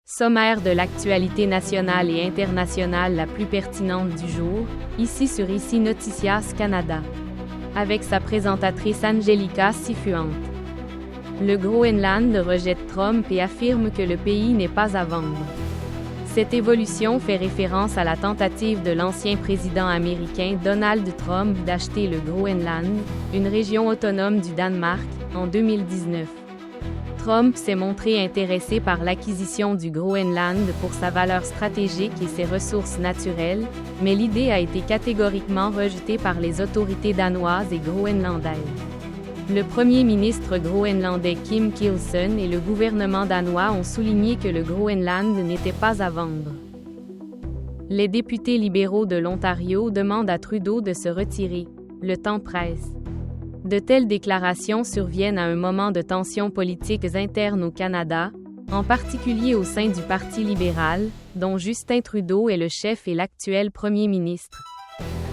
Sommaire de l'actualité nationale et internationale la plus pertinente du jour, ici sur Ici Noticias Canada. Avec sa présentatrice Angelica Sifuente. Le Groenland rejette Trump et affirme que le pays n'est pas à vendre. Cette évolution fait référence à la tentative de l'ancien président américain Donald Trump d'acheter le Groenland, une région autonome du Danemark, en 2019. Trump s'est montré intéressé par l'acquisition du Groenland pour sa valeur stratégique et ses ressources naturelles, mais l'idée a été catégoriquement rejetée par les autorités danoises et groenlandaises. Le premier ministre groenlandais Kim Kielsen et le gouvernement danois ont souligné que le Groenland n'était pas à vendre. Les députés libéraux de l'Ontario demandent à Trudeau de se retirer. Le temps presse. De telles déclarations surviennent à un moment de tensions politiques internes au Canada, en particulier au sein du Parti libéral, dont Justin Trudeau est le chef et l'actuel premier ministre.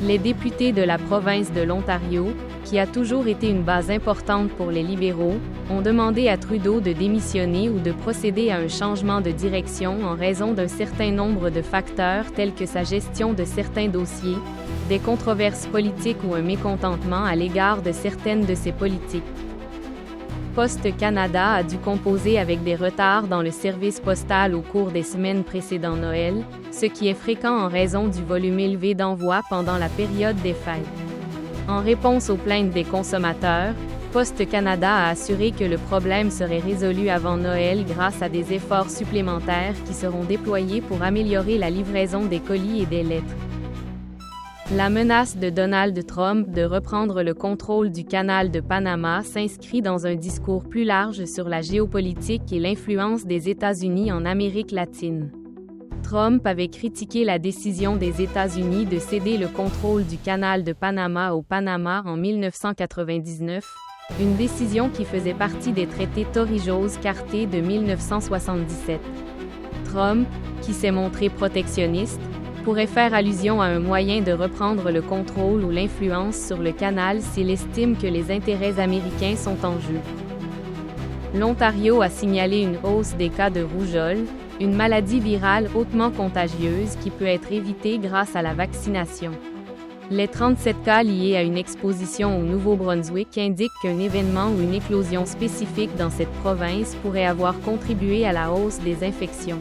Les députés de la province de l'Ontario, qui a toujours été une base importante pour les libéraux, ont demandé à Trudeau de démissionner ou de procéder à un changement de direction en raison d'un certain nombre de facteurs tels que sa gestion de certains dossiers, des controverses politiques ou un mécontentement à l'égard de certaines de ses politiques. Poste Canada a dû composer avec des retards dans le service postal au cours des semaines précédant Noël, ce qui est fréquent en raison du volume élevé d'envois pendant la période des fêtes. En réponse aux plaintes des consommateurs, Poste Canada a assuré que le problème serait résolu avant Noël grâce à des efforts supplémentaires qui seront déployés pour améliorer la livraison des colis et des lettres. La menace de Donald Trump de reprendre le contrôle du canal de Panama s'inscrit dans un discours plus large sur la géopolitique et l'influence des États-Unis en Amérique latine. Trump avait critiqué la décision des États-Unis de céder le contrôle du canal de Panama au Panama en 1999, une décision qui faisait partie des traités Torrijos-Carté de 1977. Trump, qui s'est montré protectionniste, pourrait faire allusion à un moyen de reprendre le contrôle ou l'influence sur le canal s'il estime que les intérêts américains sont en jeu. L'Ontario a signalé une hausse des cas de rougeole, une maladie virale hautement contagieuse qui peut être évitée grâce à la vaccination. Les 37 cas liés à une exposition au Nouveau-Brunswick indiquent qu'un événement ou une éclosion spécifique dans cette province pourrait avoir contribué à la hausse des infections.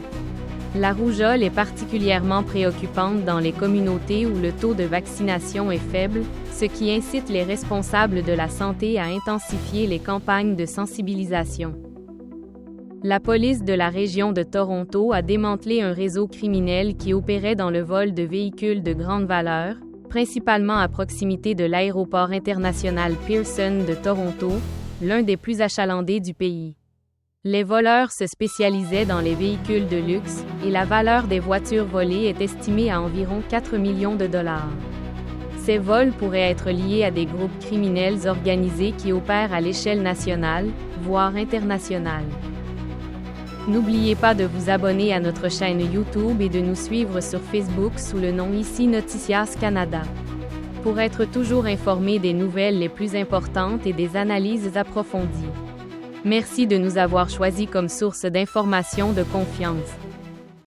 La rougeole est particulièrement préoccupante dans les communautés où le taux de vaccination est faible, ce qui incite les responsables de la santé à intensifier les campagnes de sensibilisation. La police de la région de Toronto a démantelé un réseau criminel qui opérait dans le vol de véhicules de grande valeur, principalement à proximité de l'aéroport international Pearson de Toronto, l'un des plus achalandés du pays. Les voleurs se spécialisaient dans les véhicules de luxe, et la valeur des voitures volées est estimée à environ 4 millions de dollars. Ces vols pourraient être liés à des groupes criminels organisés qui opèrent à l'échelle nationale, voire internationale. N'oubliez pas de vous abonner à notre chaîne YouTube et de nous suivre sur Facebook sous le nom Ici Noticias Canada. Pour être toujours informé des nouvelles les plus importantes et des analyses approfondies. Merci de nous avoir choisis comme source d'information de confiance.